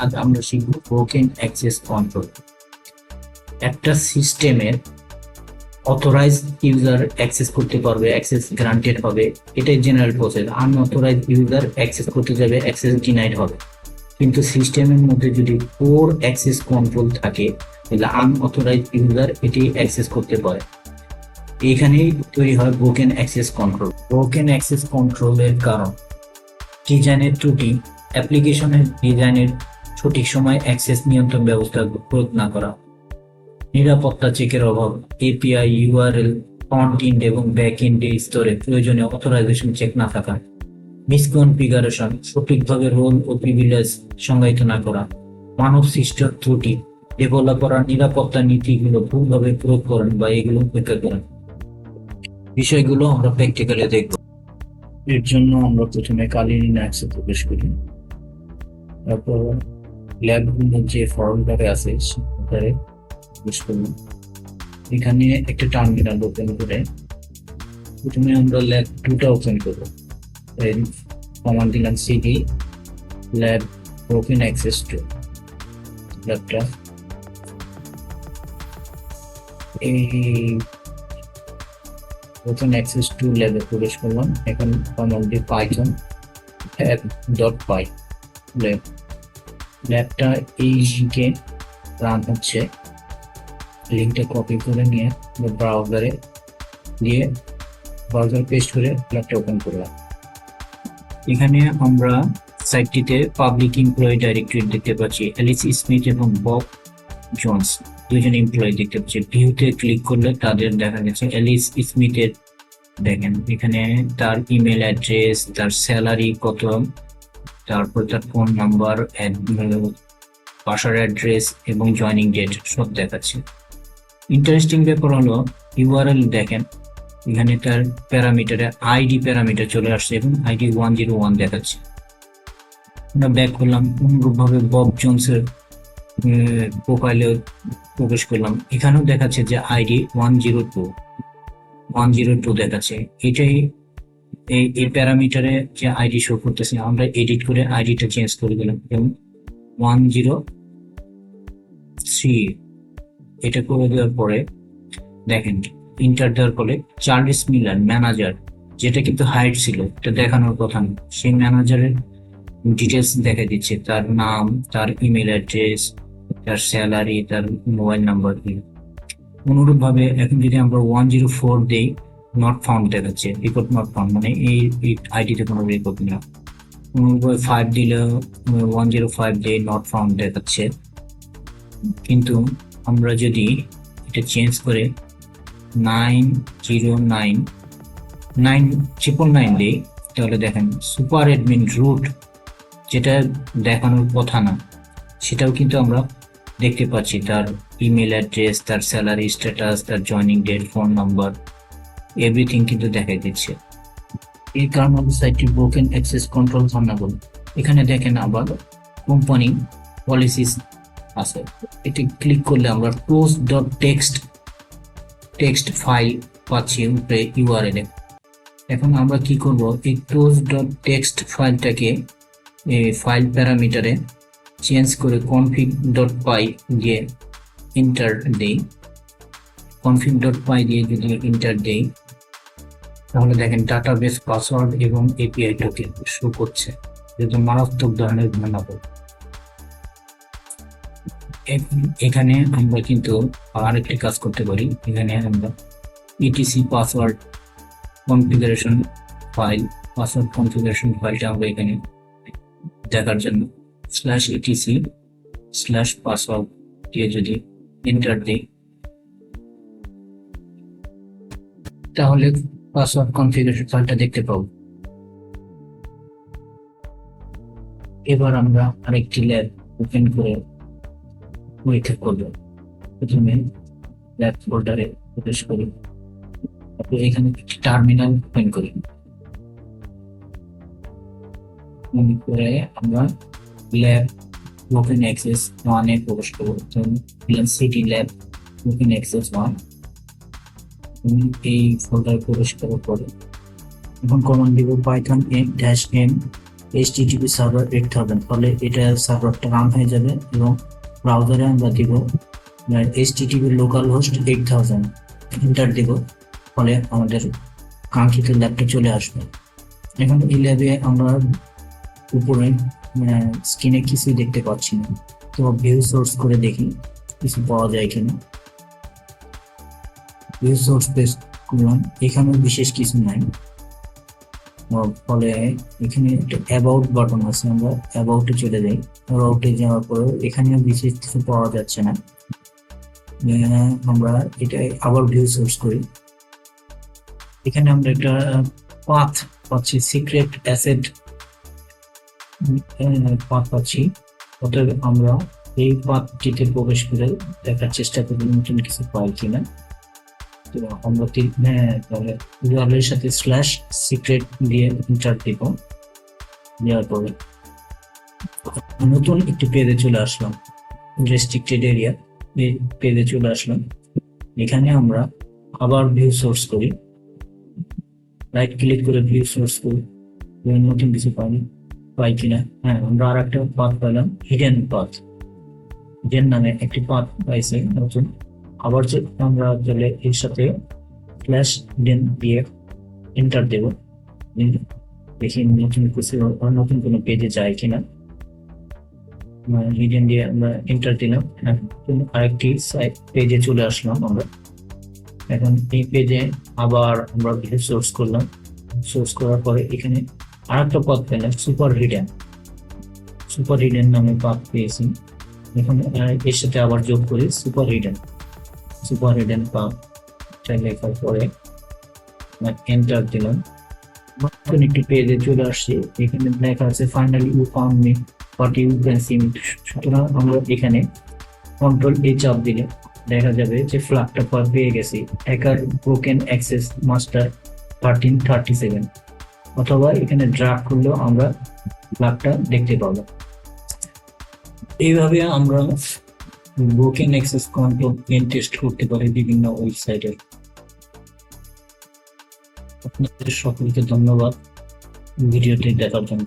আজ আমরা শিখব ব্রোকেন অ্যাক্সেস কন্ট্রোল। একটা সিস্টেমের অথরাইজ ইউজার অ্যাক্সেস করতে পারবে, অ্যাক্সেস গ্রান্টেড হবে, এটাই general process. Unauthorised user access করতে যাবে, অ্যাক্সেস ডিনাইড হবে। কিন্তু সিস্টেমের মধ্যে যদি পোর অ্যাক্সেস কন্ট্রোল থাকে তাহলে আনঅথরাইজ ইউজার এটি অ্যাক্সেস করতে পারে। এখানেই তৈরি হয় broken access control. Broken access কন্ট্রোলের কারণ ডিজাইনের ত্রুটি, অ্যাপ্লিকেশনের ডিজাইনের সঠিক সময় অ্যাক্সেস নিয়ন্ত্রণ ব্যবস্থা প্রয়োগ না করা, নিরাপত্তা চেকের অভাব, এপিআই, ইউআরএল, ফ্রন্ট এন্ড এবং ব্যাক এন্ড স্তরে প্রয়োজনীয় অথরাইজেশন চেক না থাকা, মিসকনফিগারেশন, সঠিকভাবে রোল ও প্রিভিলেজ সংজ্ঞায়িত না করা, মানব সৃষ্ট ত্রুটি, ডেভেলপাররা নিরাপত্তা নীতিগুলো ভুলভাবে প্রয়োগ করেন বা এগুলো উপেক্ষা করেন। বিষয়গুলো আমরা প্র্যাকটিক্যালি দেখব। এর জন্য আমরা প্রথমে কালি লিনাক্সে প্রবেশ করি। তারপর ল্যাবগুলোর যে ফর্মটারে আছে সেটারে প্রবেশ করব। এখানে একটা টার্মিনাল ওপেন করে প্রথমে আমরা ল্যাব 2টা ওপেন করবো। কমান্ড দিলাম সিডি ল্যাব ব্রোকেন অ্যাক্সেস 2 ল্যাবটা এই ব্রোকেন অ্যাক্সেস 2 ল্যাবে প্রবেশ করলাম। এখন কমান্ড দিয়ে পাইথন app.py ল্যাবটা এই লিঙ্কে রান হচ্ছে। লিঙ্কটা কপি করে নিয়ে ব্রাউজারে দিয়ে ব্রাউজার পেস্ট করে ল্যাবটা ওপেন করলাম। এখানে আমরা সাইটটিতে পাবলিক এমপ্লয়ি ডাইরেক্টরি দেখতে পাচ্ছি। অ্যালিস স্মিথ এবং বব জোন্স দুজন এমপ্লয়ি দেখতে পাচ্ছি। ভিউতে ক্লিক করলে তাদের দেখা গেছে অ্যালিস স্মিথের দেখেন এখানে তার ইমেল অ্যাড্রেস, তার স্যালারি কত, তারপর তার ফোন নাম্বার, বাসার অ্যাড্রেস এবং জয়নিং ডেট সব দেখাচ্ছে। ইন্টারেস্টিং ব্যাপার হলো ইউআরএল দেখেন এখানে তার প্যারামিটারে আইডি প্যারামিটার চলে আসছে এবং আইডি 101 দেখাচ্ছে। আমরা ব্যাক করলাম, অনুরূপভাবে বব জোনসের প্রোফাইলে প্রবেশ করলাম। এখানেও দেখাচ্ছে যে আইডি 102 দেখাচ্ছে। এটাই এই প্যারামিটারে যে আইডি শো করতেছে আমরা এডিট করে আইডিটা চেঞ্জ করে দিলাম এবং 103 এটা করে দেওয়ার পরে দেখেন ইন্টার দেওয়ার ফলে চার্লস মিলার ম্যানেজার, যেটা কিন্তু হাইড ছিল, এটা দেখানোর কথা না, সেই ম্যানেজারের ডিটেলস দেখা দিচ্ছে, তার নাম, তার ইমেল অ্যাড্রেস, তার স্যালারি, তার মোবাইল নাম্বার। অনুরূপভাবে এখন যদি আমরা 104 দেই নট ফাউন্ড দেখাচ্ছে, রিপোর্ট নট ফাউন্ড, মানে এই আইডিতে কোনো রেকর্ড না। 5 দিলে 105 ডে নট ফাউন্ড দেখাচ্ছে। কিন্তু আমরা যদি এটা চেঞ্জ করে 909 দিই তাহলে দেখেন সুপার অ্যাডমিন রুট, যেটা দেখানোর কথা না সেটাও কিন্তু আমরা দেখতে পাচ্ছি। তার ইমেল অ্যাড্রেস, তার স্যালারি স্ট্যাটাস, তার joining date, phone number, everything কিন্তু দেখাই দিচ্ছে। এই কারণে সাইটটি ব্রোকেন অ্যাক্সেস কন্ট্রোল ভালনারেবল। এখানে দেখেন আবার কোম্পানি পলিসিস আছে, এটি ক্লিক করলে আমরা টেক্সট ফাইল পাচ্ছি উপরে ইউআরএল এ। এখন আমরা কি করব, এই টেক্সট ফাইলটাকে ফাইল প্যারামিটারে চেঞ্জ করে config.py দিয়ে ইন্টার দেই। config.py দিয়ে যদি ইন্টার দেই তাহলে দেখেন ডাটাবেস পাসওয়ার্ড এবং এপিআই টোকেন শো করছে, যেহেতু মারাত্মক ধরনের ভুলনাম্বার। এখানে আমরা কিন্তু আরেকটি কাজ করতে পারি। এখানে আমরা ইটিসি পাসওয়ার্ড কনফিগারেশন ফাইলটা আমরা এখানে দেখার জন্য /etc/password দিয়ে যদি এন্টার দিই তাহলে পাসওয়ার্ড কনফিগারেশন ফাইলটা দেখতে পাবো। এবার আমরা আরেকটি ল্যাব ওপেন করে পরীক্ষা করব। প্রথমে ল্যাব ফোল্ডারে প্রবেশ করি, তারপর এখানে টার্মিনাল ওপেন করি, করে আমরা ল্যাব ব্রোকেন অ্যাক্সেস 1 এ প্রবেশ করব। সিটি ল্যাব ব্রোকেন অ্যাক্সেস 1 এই ফোল্ডারে প্রবেশ করার পরে এখন কমান্ড দিব পাইথন -m HTTP সার্ভার 8000, ফলে এটা সার্ভারটা রান হয়ে যাবে এবং ব্রাউজারে আমরা দিব HTTP লোকাল হোস্ট 8000, এন্টার দিব, ফলে আমাদের কাঙ্ক্ষিত ল্যাবটা চলে আসবে। এখন এই ল্যাবে আমরা উপরে স্ক্রিনে কিছুই দেখতে পাচ্ছি না, তো ভিউ সোর্স করে দেখি কিছু পাওয়া যায় কিনা। ভিউ সোর্স পেজ করলাম, এখানেও বিশেষ কিছু নাই, ফলে এখানে একটা অ্যাবাউট বাটন আছে, আমরা অ্যাবাউটে চলে যাই। অ্যাবাউটে যাওয়ার পরে এখানেও বিশেষ কিছু পাওয়া যাচ্ছে না, আমরা এটা আবার ভিউ সোর্স করি। এখানে আমরা একটা পাথ পাচ্ছি, সিক্রেট অ্যাসেট পাথ পাচ্ছি, অতএব আমরা এই পাথটিতে প্রবেশ করে দেখার চেষ্টা করি নতুন কিছু পাই কিনা। তো আমরা তাহলে ইউআরএল সাথে স্ল্যাশ সিক্রেট দিয়ে এন্টার দিব, দেওয়ার পরে নতুন একটি পেজে চলে আসলাম, রেস্ট্রিক্টেড এরিয়া পেজে চলে আসলাম। এখানে আমরা আবার ভিউ সোর্স করি, রাইট ক্লিক করে ভিউ সোর্স করি, নতুন কিছু পাই কিনা। হ্যাঁ, আমরা আর একটা পাথ পেলাম, হিডেন পাথ, হিডেন নামে একটি পাথ পাইছি নতুন। আবার আমরা চলে এর সাথে স্ল্যাশ হিডেন দিয়ে এন্টার দেব, দেখি নতুন কিছু নতুন কোনো পেজে যায় কিনা। হিডেন দিয়ে আমরা এন্টার দিলাম, আরেকটি পেজে চলে আসলাম আমরা। এখন এই পেজে আবার আমরা ভিউ সোর্স করলাম, সোর্স করার পরে এখানে আরেকটা পথ পেলাম, সুপার হিডেন নামে পথ পেয়েছি। এখন এর সাথে আবার যোগ করি সুপার হিডেন পথ লেখার পরে এন্টার দিলাম, নতুন একটি পেজে চলে আসছে। এখানে লেখা আছে finally you found me but you can see me. সুতরাং আমরা এখানে কন্ট্রোল এ চাপ দিলে দেখা যাবে যে ফ্ল্যাগটা পেয়ে গেছি, হ্যাকার ব্রোকেন অ্যাক্সেস মাস্টার 1337, অথবা এখানে ড্রাগ করলেও আমরা ফ্ল্যাগটা দেখতে পাবো। এইভাবে আমরা broken access control pen test করতে পারি বিভিন্ন ওয়েবসাইটে। আপনাদের সকলকে ধন্যবাদ ভিডিওটি দেখার জন্য।